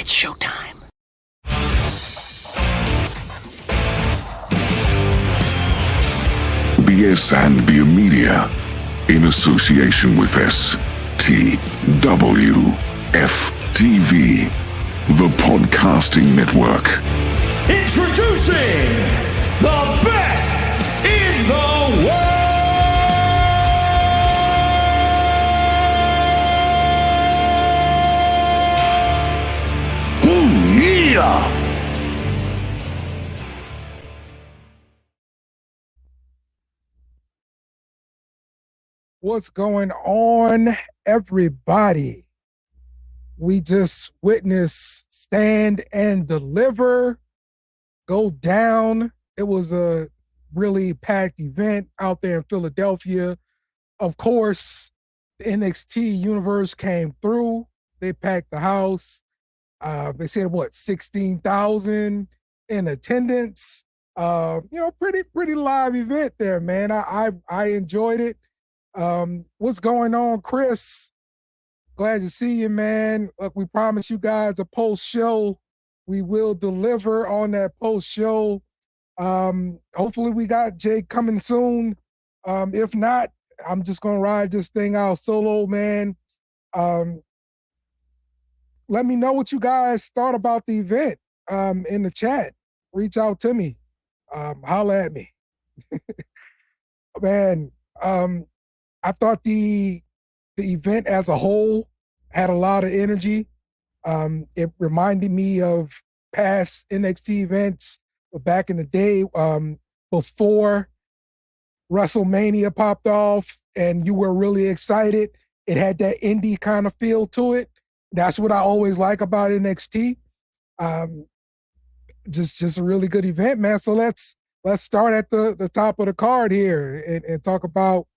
It's showtime. BSnBEER Media, in association with STWF TV, the podcasting network. Introducing the best in the world! Yeah! What's going on, everybody? We just witnessed Stand and Deliver go down. It was a really packed event out there in Philadelphia. Of course, the NXT universe came through. They packed the house. They said, 16,000 in attendance. Pretty live event there, man. I enjoyed it. What's going on, Chris? Glad to see you, man. Look, we promised you guys a post-show. We will deliver on that post-show. Hopefully we got Jake coming soon. If not, I'm just going to ride this thing out solo, man. Let me know what you guys thought about the event in the chat. Reach out to me. Holla at me. Man, I thought the event as a whole had a lot of energy. It reminded me of past NXT events back in the day, before Wrestlemania popped off and you were really excited. It had that indie kind of feel to it. That's what I always like about NXT. Just a really good event, man. So let's start at the top of the card here and talk about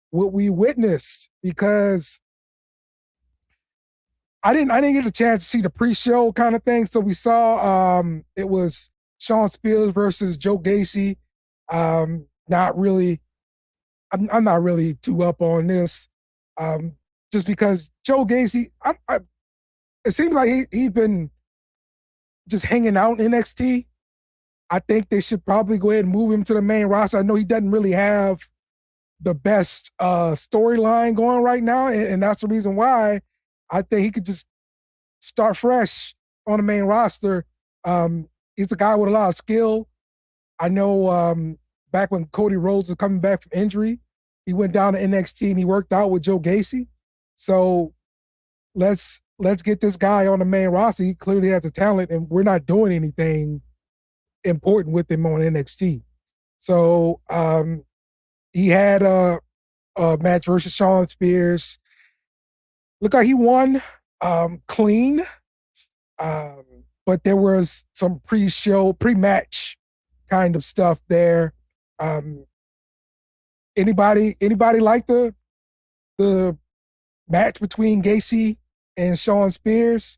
what we witnessed, because I didn't get a chance to see the pre-show kind of thing. So we saw it was Shawn Spears versus Joe Gacy. Not really, I'm not really too up on this. Just because Joe Gacy, it seems like he's been just hanging out in NXT. I think they should probably go ahead and move him to the main roster. I know he doesn't really have the best storyline going right now, and that's the reason why I think he could just start fresh on the main roster. He's a guy with a lot of skill. I know back when Cody Rhodes was coming back from injury, he went down to NXT and he worked out with Joe Gacy. So let's get this guy on the main roster. He clearly has a talent, and we're not doing anything important with him on NXT. So he had a match versus Shawn Spears. Looked like he won clean, but there was some pre-match kind of stuff there. Anybody like the match between Gacy and Shawn Spears?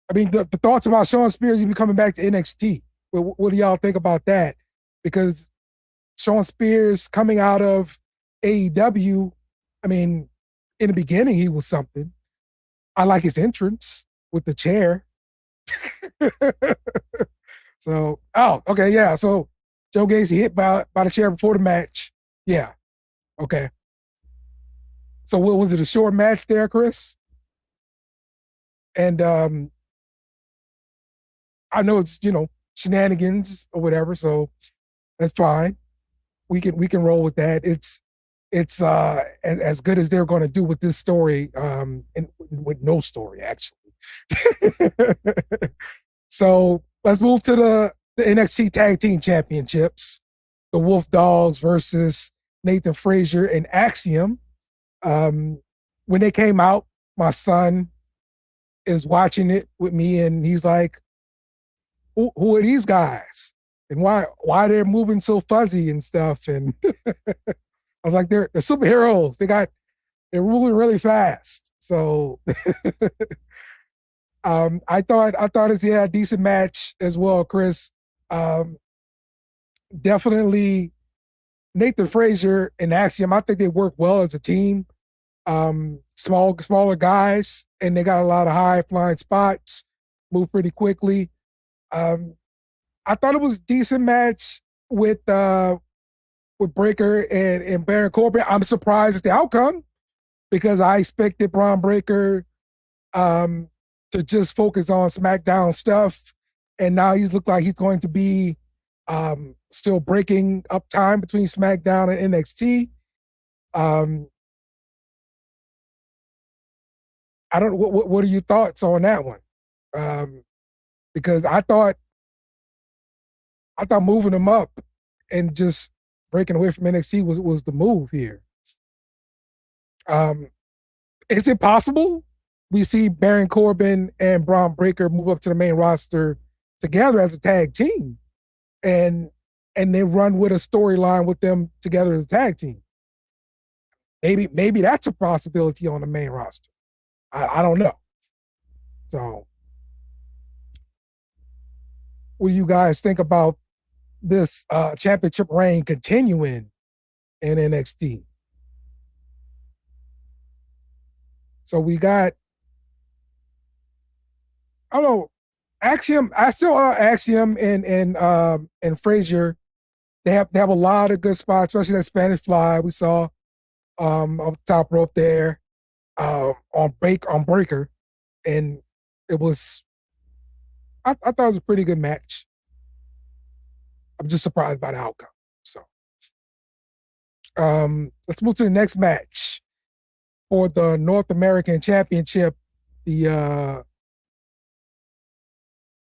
I mean, the thoughts about Shawn Spears even coming back to NXT. What do y'all think about that? Because Shawn Spears coming out of AEW, I mean, in the beginning, he was something. I like his entrance with the chair. So, okay, yeah. So Joe Gacy hit by the chair before the match. Yeah, okay. So what was it, a short match there, Chris? And I know it's, shenanigans or whatever, so that's fine. We can roll with that. It's as good as they're going to do with this story, and with no story actually. So let's move to the NXT Tag Team Championships. The Wolf Dogs versus Nathan Frazier and Axiom. When they came out, my son is watching it with me, and he's like, "Who are these guys? And why they're moving so fuzzy and stuff?" And I was like, they're superheroes. They're moving really fast. So I thought it's a decent match as well, Chris. Definitely Nathan Frazier and Axiom, I think they work well as a team. Smaller guys, and they got a lot of high flying spots. moved pretty quickly. I thought it was a decent match with Breaker and Baron Corbin. I'm surprised at the outcome because I expected Braun Breaker to just focus on SmackDown stuff, and now he's looked like he's going to be still breaking up time between SmackDown and NXT. I don't. What are your thoughts on that one? Because I thought moving him up and just breaking away from NXT was the move here. Is it possible we see Baron Corbin and Braun Breaker move up to the main roster together as a tag team, and then run with a storyline with them together as a tag team? Maybe that's a possibility on the main roster. I don't know. So, what do you guys think about this championship reign continuing in NXT? So we got, I don't know, Axiom. I still Axiom and Frazier. They have a lot of good spots, especially that Spanish Fly we saw off the top rope there on Breaker, and it was. I thought it was a pretty good match. I'm just surprised by the outcome. So, let's move to the next match for the North American Championship, the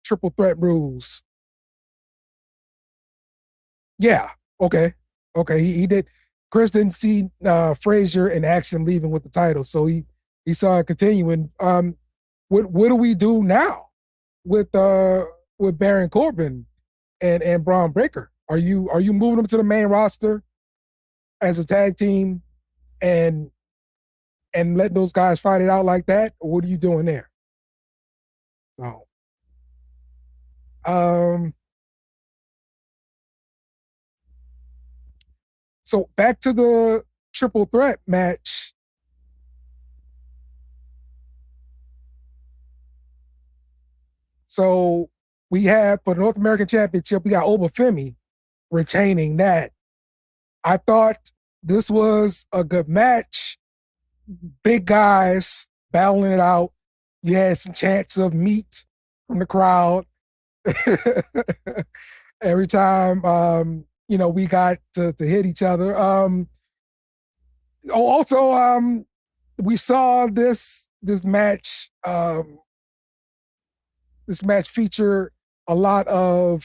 triple threat rules. Yeah, okay. He did. Chris didn't see Frazier and Action leaving with the title, so he saw it continuing. What do we do now with Baron Corbin and Braun Breaker? Are you moving them to the main roster as a tag team and letting those guys fight it out like that, or what are you doing there? So back to the triple threat match. So we have for the North American Championship, we got Obafemi retaining that. I thought this was a good match. Big guys battling it out. You had some chants of meat from the crowd. Every time we got to hit each other. Also, we saw this match. This match featured a lot of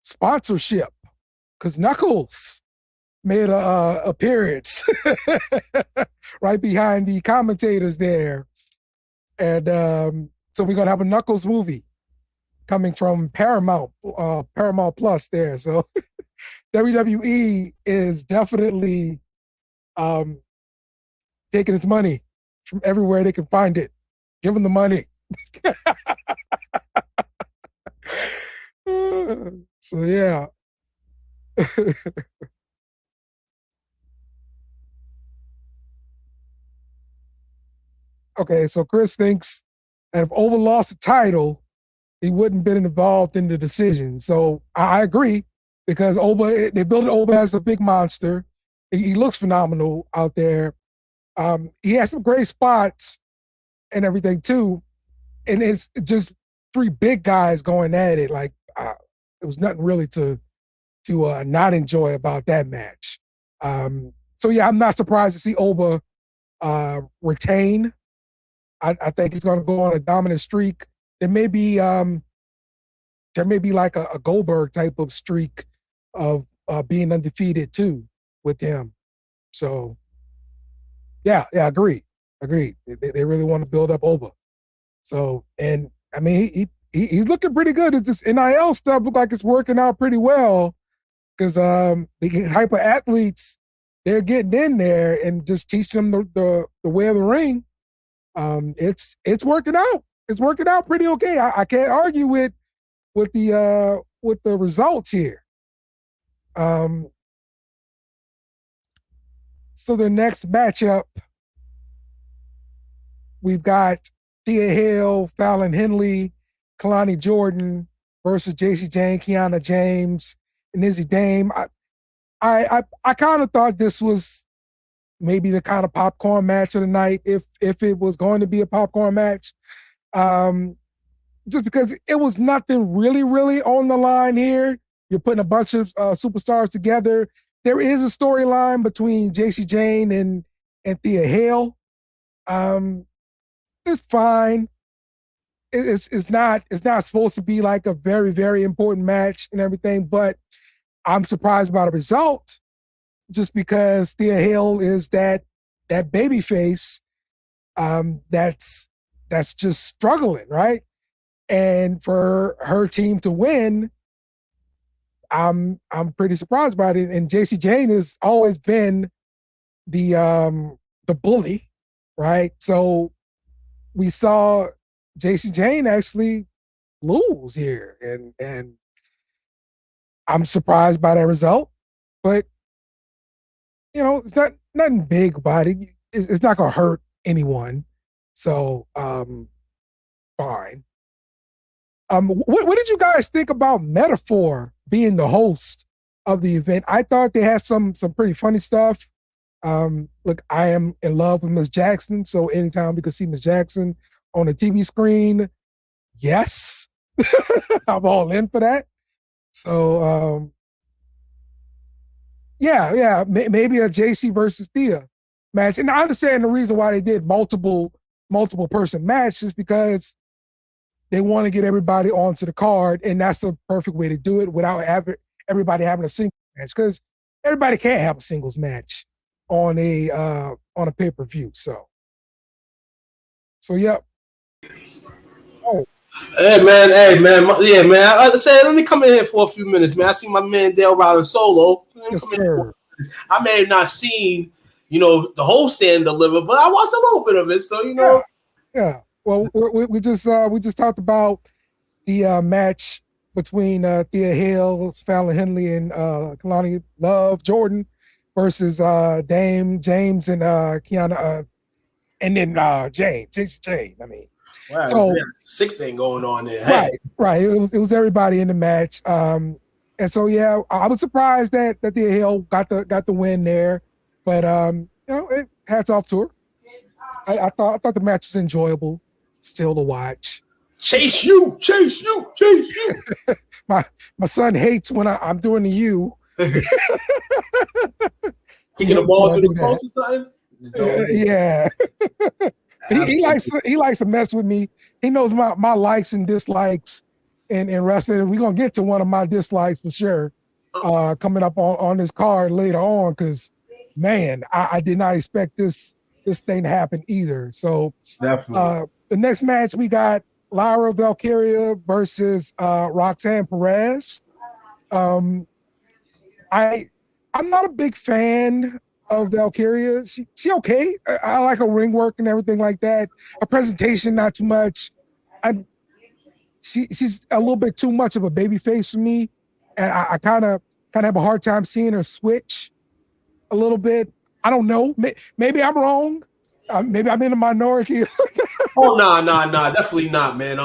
sponsorship because Knuckles made a appearance right behind the commentators there, and so we're gonna have a Knuckles movie coming from Paramount Plus there. So WWE is definitely taking its money from everywhere they can find it. Give them the money. So yeah. Okay, so Chris thinks that if Oba lost the title, he wouldn't been involved in the decision. So I agree because they built Oba as a big monster. He looks phenomenal out there. He has some great spots and everything too. And it's just three big guys going at it. Like it was nothing really to not enjoy about that match. So yeah, I'm not surprised to see Oba retain. I think he's going to go on a dominant streak. There may be like a Goldberg type of streak of being undefeated too with him. So yeah, agree. They really want to build up Oba. So, and I mean, he's looking pretty good. It's this NIL stuff look like it's working out pretty well because they get hyper athletes. They're getting in there and just teaching them the way of the ring. It's working out. It's working out pretty okay. I can't argue with the results here. So the next matchup, we've got Thea Hale, Fallon Henley, Kalani Jordan versus JC Jane, Kiana James, and Izzy Dame. I kind of thought this was maybe the kind of popcorn match of the night, if it was going to be a popcorn match. Just because it was nothing really on the line here. You're putting a bunch of superstars together. There is a storyline between JC Jane and Thea Hale. It's fine. It's not supposed to be like a very important match and everything, but I'm surprised by the result, just because Thea Hale is that baby face that's just struggling, right? And for her team to win, I'm pretty surprised by it. And JC Jane has always been the bully, right? So we saw JC Jane actually lose here, and I'm surprised by that result. But you know, it's nothing big about it. It's not gonna hurt anyone. So fine. What did you guys think about Metaphor being the host of the event? I thought they had some pretty funny stuff. Look, I am in love with Miss Jackson, so anytime we could see Miss Jackson on the TV screen, yes, I'm all in for that. So yeah, maybe a JC versus Thea match. And I understand the reason why they did multiple person matches, because they want to get everybody onto the card, and that's the perfect way to do it without everybody having a single match, because everybody can't have a singles match on a pay-per-view. So yep. Oh. Hey man, yeah man. I said, let me come in here for a few minutes, man. I see my man Dale riding solo. Yes, sir. I may have not seen, the whole stand deliver, but I watched a little bit of it, so Yeah. Well, we just talked about the match between Thea Hale, Fallon Henley, and Kalani Love Jordan versus Dame James and Kiana, and then James. I mean, wow, so six thing going on there. Hey. Right. It was everybody in the match, and so yeah, I was surprised that Thea Hale got the win there, but hats off to her. I thought the match was enjoyable still to watch. Chase you. My son hates when I'm doing the U. Kicking the ball through the post or something? Yeah. he likes to mess with me. He knows my likes and dislikes in wrestling. We're gonna get to one of my dislikes for sure. Coming up on this card later on, because man, I did not expect this thing to happen either. So definitely. The next match we got Lyra Valkyria versus Roxanne Perez. I'm not a big fan of Valkyria. She okay. I like her ring work and everything like that. Her presentation, not too much. She's a little bit too much of a baby face for me, and I kind of have a hard time seeing her switch a little bit. I don't know. Maybe I'm wrong. Maybe I'm in the minority. Oh no, definitely not, man.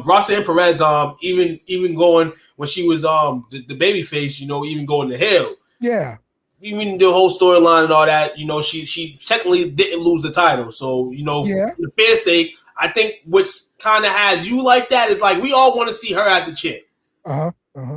Roxanne Perez, even going when she was the baby face, even going to hell. Yeah. Even the whole storyline and all that, she technically didn't lose the title. So, for the fair sake, I think which kind of has you like that is like we all want to see her as the champ.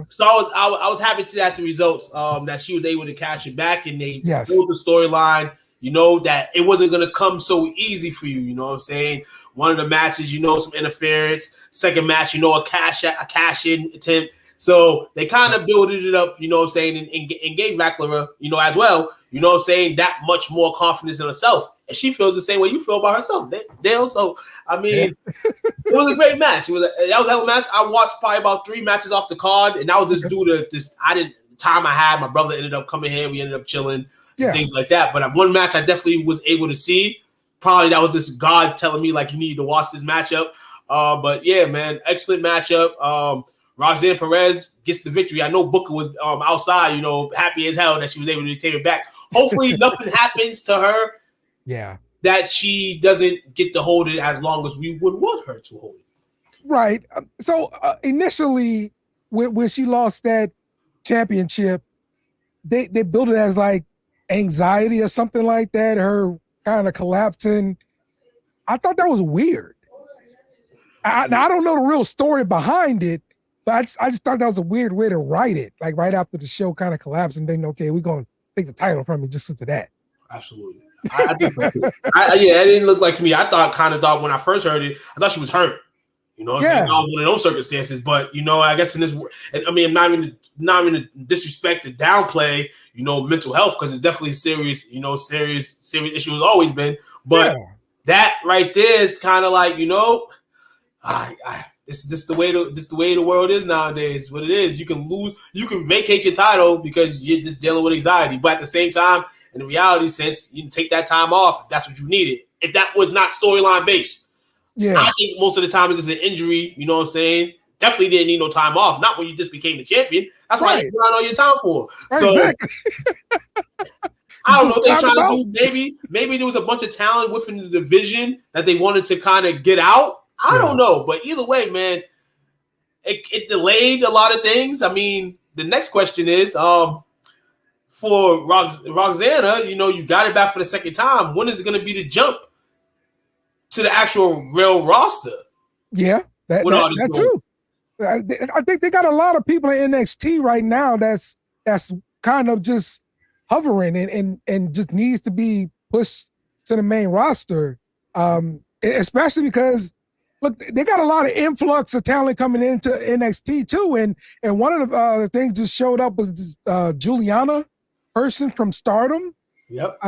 So I was happy to that the results that she was able to cash it back, and they built the storyline. That it wasn't going to come so easy for you. You know what I'm saying? One of the matches, some interference. Second match, a cash-in attempt. So they kind of builded it up, you know what I'm saying, and gave Valkyria, as well, you know what I'm saying, that much more confidence in herself. And she feels the same way you feel about herself, Dale. So, I mean, it was a great match. That was a hell of a match. I watched probably about 3 matches off the card, and that was just due to this. Time I had. My brother ended up coming here. We ended up chilling. Things like that. But one match I definitely was able to see. Probably that was just God telling me, like, you need to watch this matchup. But yeah, man, excellent matchup. Roxanne Perez gets the victory. I know Booker was outside, happy as hell that she was able to take it back. Hopefully nothing happens to her. Yeah. That she doesn't get to hold it as long as we would want her to hold it. Right. So initially, when she lost that championship, they built it as like anxiety or something like that. Her kind of collapsing. I thought that was weird. Now, I don't know the real story behind it, but I just thought that was a weird way to write it. Like right after the show kind of collapsed, and then okay, we're gonna take the title from me just to that. Absolutely. I think so too. Yeah, it didn't look like to me. I kind of thought when I first heard it, I thought she was hurt. You know, Yeah. it's one of those circumstances. But you know, I guess in this, I mean, not even to disrespect to downplay, you know, mental health, because it's definitely serious. You know, serious issue has always been. But that right there is kind of like, you know, this is just the way the world is nowadays. What it is, you can vacate your title because you're just dealing with anxiety. But at the same time, in the reality sense, you can take that time off if that's what you needed. If that was not storyline based, I think most of the time it's just an injury. You know what I'm saying? Definitely didn't need no time off. Not when you just became the champion. That's why you put on all your time for. So exactly. I don't know. They trying to do maybe there was a bunch of talent within the division that they wanted to kind of get out. I don't know, but either way, man, it delayed a lot of things. I mean, the next question is, for Roxana, you know, you got it back for the second time. When is it going to be the jump to the actual real roster? Yeah, that too. I think they got a lot of people in NXT right now that's kind of just hovering and just needs to be pushed to the main roster, especially because look, they got a lot of influx of talent coming into NXT too, and one of the things just showed up was this, Juliana person from Stardom. Yep.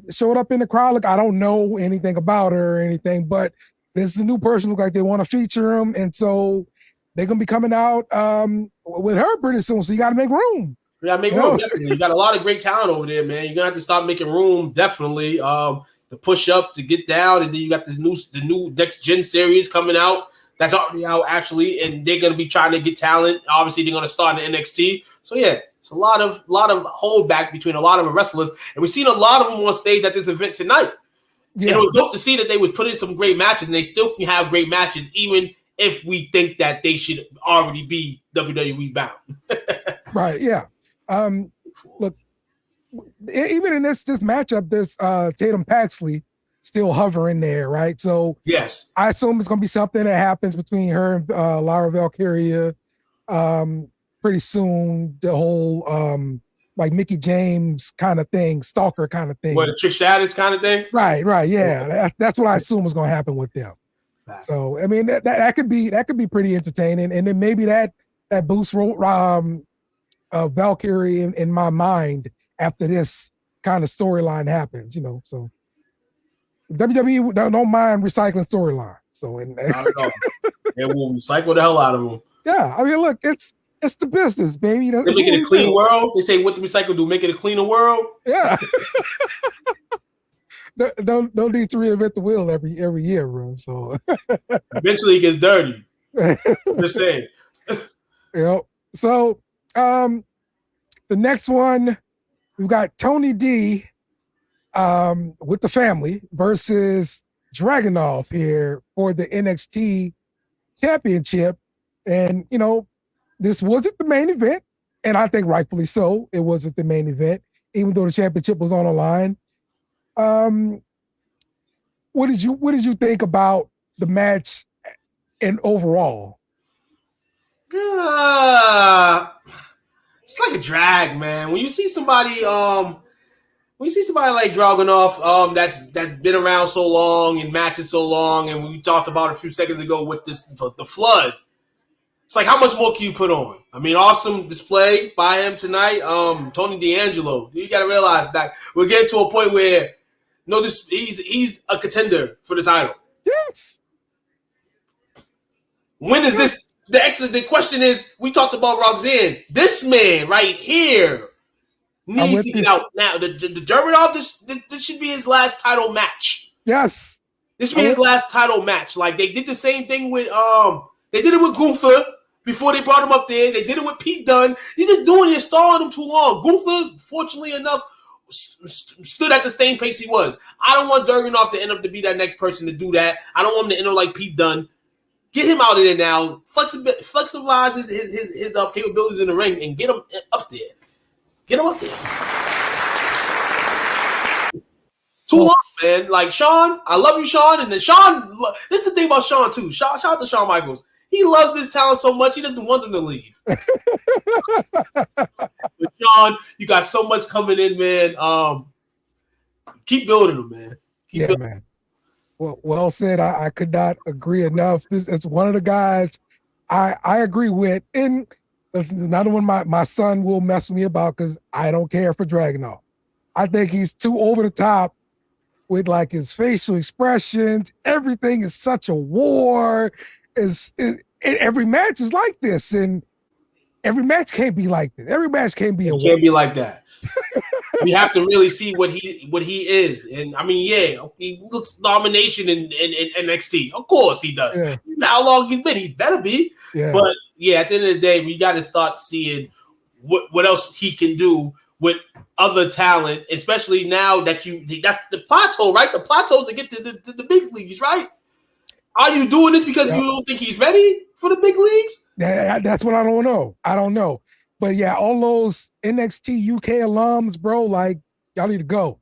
Showed up in the crowd. Look, I don't know anything about her or anything, but this is a new person. Look like they want to feature him, and so they're gonna be coming out with her pretty soon. So you got to make room. You got to make room. Definitely, you got a lot of great talent over there, man. You're gonna have to start making room. Definitely, to push up, to get down, and then you got the new Next Gen series coming out. That's already out actually, and they're gonna be trying to get talent. Obviously, they're gonna start in NXT. So yeah. It's a lot of holdback between a lot of the wrestlers, and we've seen a lot of them on stage at this event tonight. Yeah. And it was dope to see that they was putting some great matches, and they still can have great matches, even if we think that they should already be WWE bound. Right? Yeah. Look, even in this matchup, this Tatum Paxley still hovering there, right? So yes, I assume it's going to be something that happens between her and Lara Valkyria. Pretty soon, the whole like Mickey James kind of thing, stalker kind of thing. What, a Trish Stratus kind of thing? Right, yeah. That's what I assume is going to happen with them. Right. So I mean that could be pretty entertaining, and then maybe that boosts Valkyrie in my mind after this kind of storyline happens, you know. So WWE don't mind recycling storylines. So and we'll recycle the hell out of them. Yeah, I mean, look, it's the business, baby. They make it a clean world. They say what the recycle do, make it a cleaner world. Yeah. don't need to reinvent the wheel every year, bro. So eventually it gets dirty. Just saying. Yep. So the next one, we've got Tony D with the family versus Dragunov here for the NXT championship. And you know, this wasn't the main event, and I think rightfully so. It wasn't the main event, even though the championship was on the line. What did you think about the match and overall? It's like a drag, man. When you see somebody like Dragunov, that's been around so long and matches so long, and we talked about a few seconds ago with the flood. It's like, how much more can you put on? I mean, awesome display by him tonight. Tony D'Angelo, you got to realize that we're getting to a point where he's a contender for the title. Yes. When is this? The question is, we talked about Roxanne. This man right here needs to get out now. The Dragunov, this should be his last title match. Yes. This should be his last title match. Like, they did the same thing with they did it with Gunther before they brought him up there. They did it with Pete Dunne. You're stalling him too long. Gunther, fortunately enough, stood at the same pace he was. I don't want Dragunov to end up to be that next person to do that. I don't want him to end up like Pete Dunne. Get him out of there now. Flexibilize his capabilities in the ring and get him up there. Get him up there. Too long, man. Like Shawn, I love you, Shawn. And then Shawn, this is the thing about Shawn too. Shout out to Shawn Michaels. He loves this talent so much, he doesn't want them to leave. But Shawn, you got so much coming in, man. Keep building them, man. Keep building. Man. Well said. I could not agree enough. This is one of the guys I agree with. And this is another one my son will mess with me about because I don't care for Dragunov. I think he's too over the top with like his facial expressions. Everything is such a war. Every match is like this, and every match can't be like this. Every match can't be can't be like that. We have to really see what he is. And I mean, yeah, he looks domination in NXT. Of course he does. Yeah. How long he's been, he better be. Yeah. But yeah, at the end of the day, we got to start seeing what else he can do with other talent, especially now that that's the plateau, right? The plateau to get to the big leagues, right? Are you doing this because you don't think he's ready for the big leagues? That's what I don't know. I don't know. But yeah, all those NXT UK alums, bro, like y'all need to go.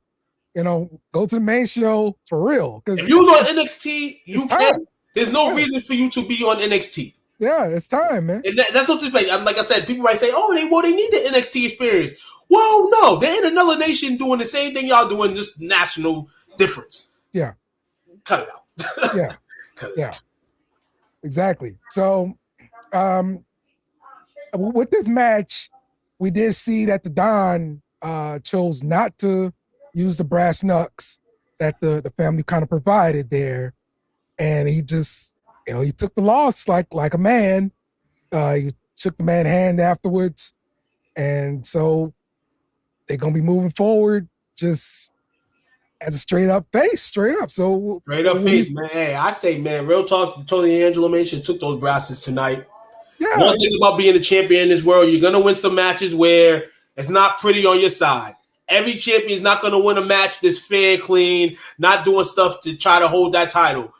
You know, go to the main show for real. Because if you're on NXT UK, there's no reason for you to be on NXT. Yeah, it's time, man. And that's what this like. Like I said, people might say, "Oh, they need the NXT experience." Well, no, they're in another nation doing the same thing y'all doing, just national difference. Yeah, cut it out. Yeah, cut it out. Exactly. So, with this match, we did see that the Don chose not to use the brass knucks that the family kind of provided there, and he just, he took the loss like a man. He shook the man's hand afterwards, and so they're gonna be moving forward just as a straight up face. So straight up face, man. Hey, I say, man, real talk. Tony Angelo Mason took those brasses tonight. Yeah. One thing about being a champion in this world, you're gonna win some matches where it's not pretty on your side. Every champion is not gonna win a match that's fair, clean, not doing stuff to try to hold that title.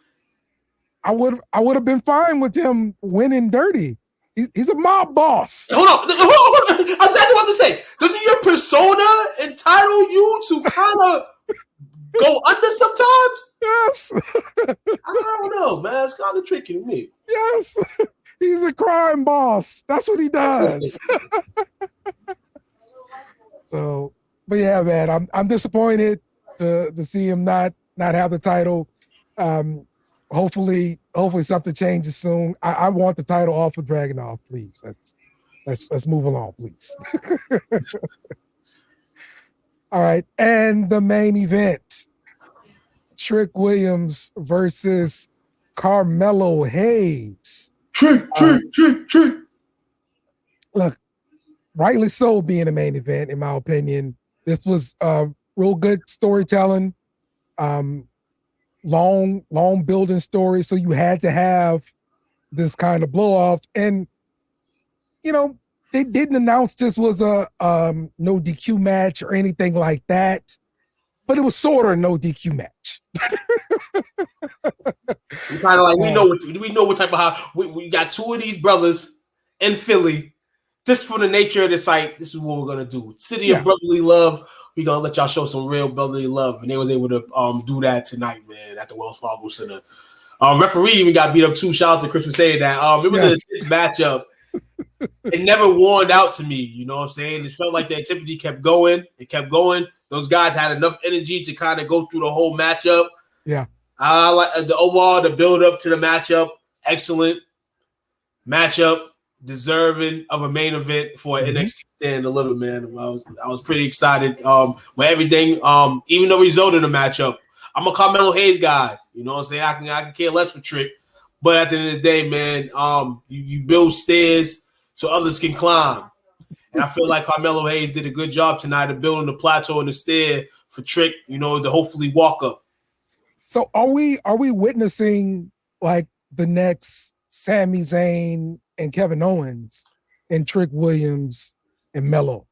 I would have been fine with him winning dirty. He's a mob boss. Hold on. I was actually about to say, doesn't your persona entitle you to kind of go under sometimes? Yes. I don't know, man. It's kind of tricky to me. Yes. He's a crime boss. That's what he does. So, but yeah, man, I'm disappointed to see him not have the title. Hopefully something changes soon. I want the title off of Dragunov, please. Let's move along, please. All right, and the main event: Trick Williams versus Carmelo Hayes. Trick. Look, rightly so, being the main event, in my opinion. This was real good storytelling. Long building story, so you had to have this kind of blow off. And they didn't announce this was a no DQ match or anything like that, but it was sort of a no DQ match. We kind of like we know what type of how we got two of these brothers in Philly, just for the nature of the site. This is what we're gonna do. City of brotherly love. We're gonna let y'all show some real brotherly love, and they was able to do that tonight, man, at the Wells Fargo Center. Referee even got beat up too. Shout out to Chris for saying that. It was a six matchup. It never worn out to me. You know what I'm saying? It felt like the activity kept going. It kept going. Those guys had enough energy to kind of go through the whole matchup. Yeah. Like the build up to the matchup. Excellent matchup. Deserving of a main event for an NXT stand a little, man. I was pretty excited with everything. Even the result of the matchup. I'm a Carmelo Hayes guy. You know what I'm saying? I can care less for Trick. But at the end of the day, man, you build stairs so others can climb. And I feel like Carmelo Hayes did a good job tonight of building the plateau and the stair for Trick, to hopefully walk up. So are we witnessing like the next Sami Zayn and Kevin Owens and Trick Williams and Melo?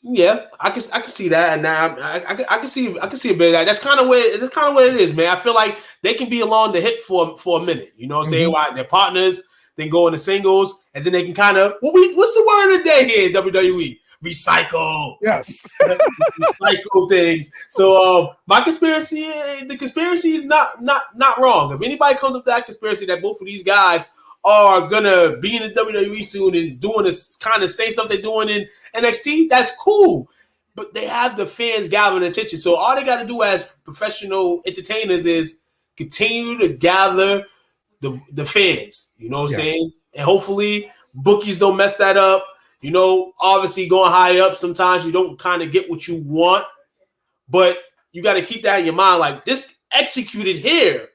Yeah, I can see that, and now I can see a bit of that. That's kind of where it is, man. I feel like they can be along the hip for a minute. You know what I'm saying? Why they're partners, then go into singles, and then they can kind of what's the word of the day here, WWE? Recycle. Yes. Recycle things. So my conspiracy, the conspiracy is not wrong. If anybody comes up to that conspiracy that both of these guys are gonna be in the WWE soon and doing this kind of same stuff they're doing in NXT, that's cool. But they have the fans gathering attention. So all they got to do as professional entertainers is continue to gather the fans. You know what I'm saying? And hopefully bookies don't mess that up. You know, obviously going high up, sometimes you don't kind of get what you want, but you got to keep that in your mind. Like, this executed here.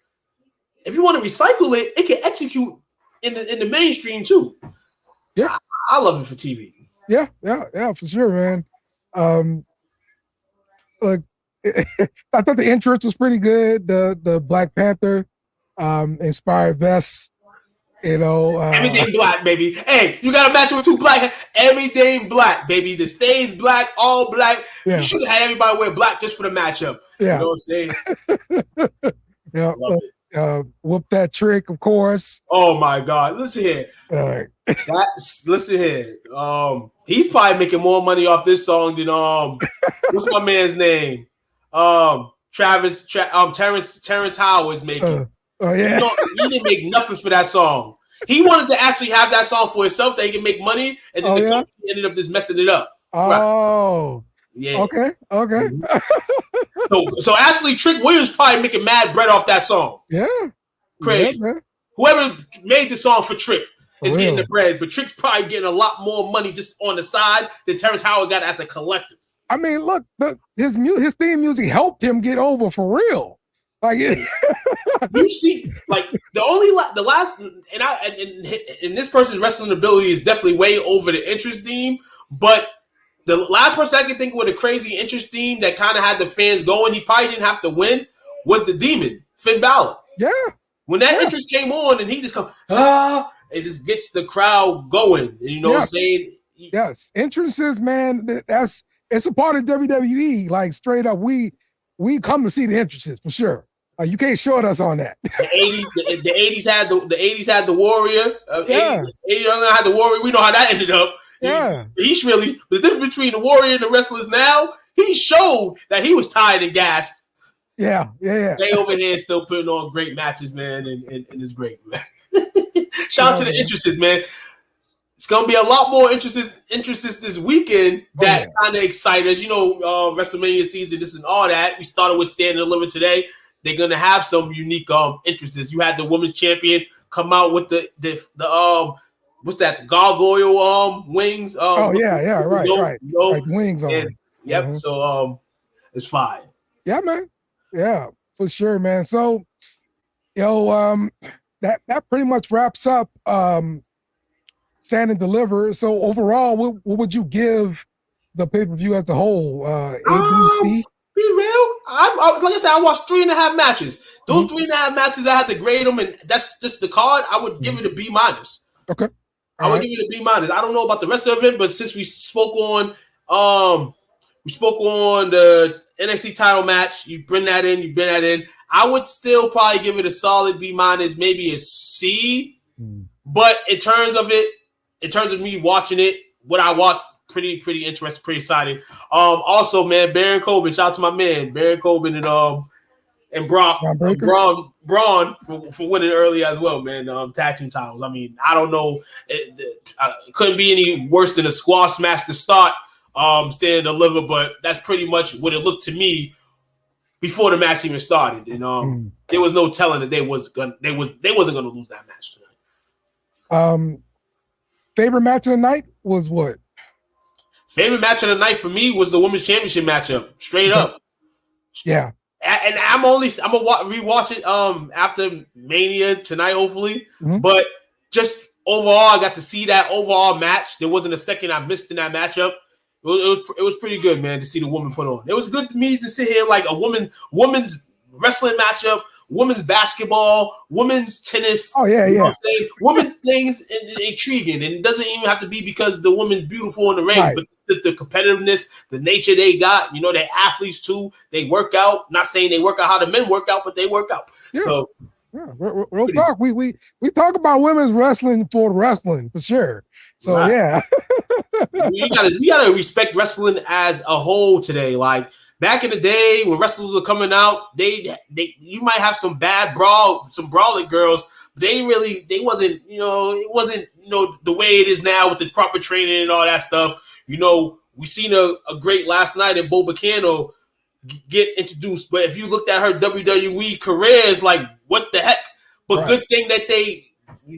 If you want to recycle it, it can execute in the mainstream too. Yeah, I love it for TV. Yeah, for sure, man. Look, I thought the entrance was pretty good. The Black Panther inspired vests. You know, everything black, baby. Hey, you got to match it with two black. Everything black, baby. The stage black, all black. You should have had everybody wear black just for the matchup. Yeah. You know what I'm saying? Whoop that trick, of course. Oh my God! Listen here. Listen here. He's probably making more money off this song than what's my man's name? Terrence Howard is making. Oh yeah. You know, he didn't make nothing for that song. He wanted to actually have that song for himself that he can make money, and then the company ended up just messing it up. Oh. Yeah. Okay. So actually, Trick Williams probably making mad bread off that song. Yeah. Crazy. Yeah, whoever made the song for Trick is getting the bread, but Trick's probably getting a lot more money just on the side than Terrence Howard got as a collective. I mean, look, his theme music helped him get over for real. Like, you see, like the last, and this person's wrestling ability is definitely way over the interest theme, but the last person I can think with a crazy interest theme that kind of had the fans going, he probably didn't have to win, was the Demon, Finn Balor. Yeah. When that interest came on and he just comes, it just gets the crowd going. You know what I'm saying? Yes. Entrances, man, it's a part of WWE. Like, straight up, we come to see the entrances for sure. You can't short us on that. The 80s had the Warrior. 80s had the Warrior. We know how that ended up. He's really the difference between the Warrior and the wrestlers now. He showed that he was tired and gasped. Yeah. They over here still putting on great matches, man, and it's great, man. Shout out to the interests, man. It's gonna be a lot more interests this weekend that kind of excite us. You know, Wrestlemania season, this and all that. We started with Stand and Deliver today. They're gonna have some unique interests. You had the women's champion come out with the what's that? The gargoyle wings. Right. Like wings on. Yep. So it's fine. Yeah, man. Yeah, for sure, man. So, that pretty much wraps up Stand and Deliver. So overall, what would you give the pay-per-view as a whole? A, B, C? Be real. Like I said, I watched 3.5 matches. Those 3.5 matches, I had to grade them, and that's just the card. I would give it a B-. Okay. I would give it a B-. I don't know about the rest of it, but since we spoke on the NXT title match, you bring that in. I would still probably give it a solid B-, maybe a C. But in terms of me watching it, what I watched, pretty interesting, pretty exciting. Also, man, Baron Corbin, shout out to my man, Baron Corbin and Braun for winning early as well, man. Tag team titles. I mean, I don't know. It couldn't be any worse than a squash match to start Stand and Deliver, but that's pretty much what it looked to me before the match even started. And there was no telling that they wasn't gonna lose that match tonight. Favorite match of the night was what? Favorite match of the night for me was the women's championship matchup, straight up. Yeah. And I'm gonna rewatch it after Mania tonight, hopefully. But just overall, I got to see that overall match. There wasn't a second I missed in that matchup. It was pretty good, man, to see the woman put on. It was good to me to sit here like a woman's wrestling matchup women's basketball, women's tennis. Oh yeah, you know yeah. what I'm saying? Women things intriguing, and it doesn't even have to be because the woman's beautiful in the ring, Right. but the competitiveness, the nature they got. You know, they're athletes too. They work out. Not saying they work out how the men work out, but they work out. Yeah. So. Yeah, real talk. We talk about women's wrestling for wrestling for sure. So right. yeah, we gotta respect wrestling as a whole today. Like back in the day when wrestlers were coming out, they you might have some brawling girls, but they wasn't, it wasn't, the way it is now with the proper training and all that stuff. We seen a great last night in Bo Bacano get introduced, but if you looked at her WWE career, it's like, what the heck? But right. Good thing that they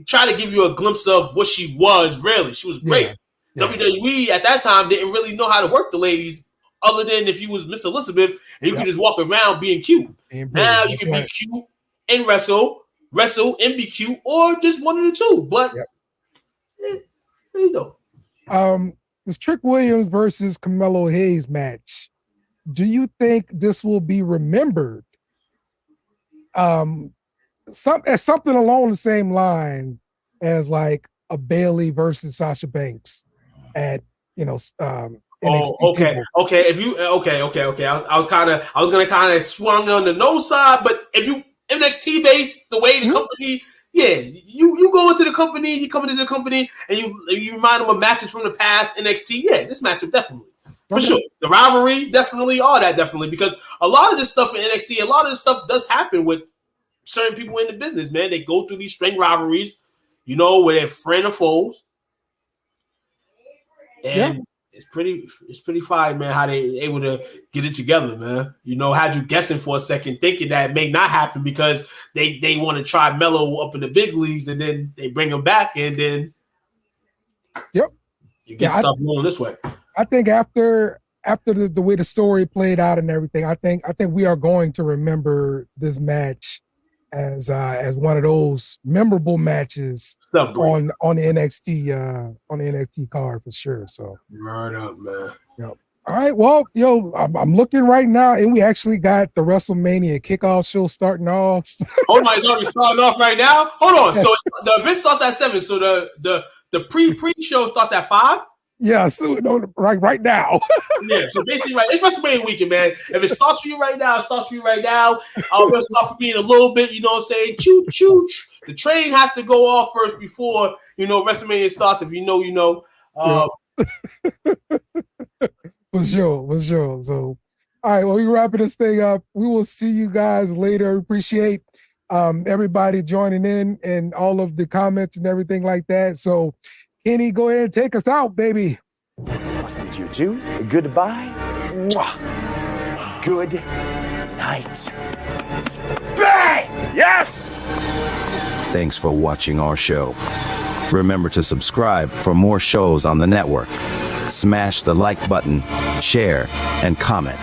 try to give you a glimpse of what she was. Really, she was great. Yeah. WWE at that time didn't really know how to work the ladies, other than if you was Miss Elizabeth and you could just walk around being cute. Now you can be cute and wrestle and be cute, or just one of the two. But there you go. This Trick Williams versus Carmelo Hayes match. Do you think this will be remembered? As something along the same line as like a Bailey versus Sasha Banks at NXT okay. If you I was gonna kind of swung on the no side, but if you NXT based the way the company, you go into the company, you come into the company, and you remind them of matches from the past NXT. Yeah, this matchup definitely. For sure. The rivalry, definitely, all that, definitely. Because a lot of this stuff in NXT, a lot of this stuff does happen with certain people in the business, man. They go through these string rivalries, where they're friend or foes. And it's pretty fire, man, how they able to get it together, man. Had you guessing for a second, thinking that it may not happen because they want to try Melo up in the big leagues, and then they bring him back, and then you get stuff rolling this way. I think after the way the story played out and everything, I think we are going to remember this match as one of those memorable matches on the NXT card for sure. So right up, man. Yep. All right, well, I'm looking right now, and we actually got the WrestleMania kickoff show starting off. Hold on, it's already starting off right now. Hold on, so the event starts at 7. So the pre-show starts at 5. Yeah, so right now. Yeah, so basically, right, it's WrestleMania weekend, man. If it starts for you right now, it starts for you right now. It'll start for me in a little bit, you know what I'm saying? Choo choo. The train has to go off first before WrestleMania starts. If you know, you know. For sure. So, all right, well, we wrapping this thing up. We will see you guys later. Appreciate everybody joining in and all of the comments and everything like that. So, Kenny, go ahead and take us out, baby. I'll speak to you too. Goodbye. Mwah. Good night. Bang! Yes! Thanks for watching our show. Remember to subscribe for more shows on the network. Smash the like button, share, and comment.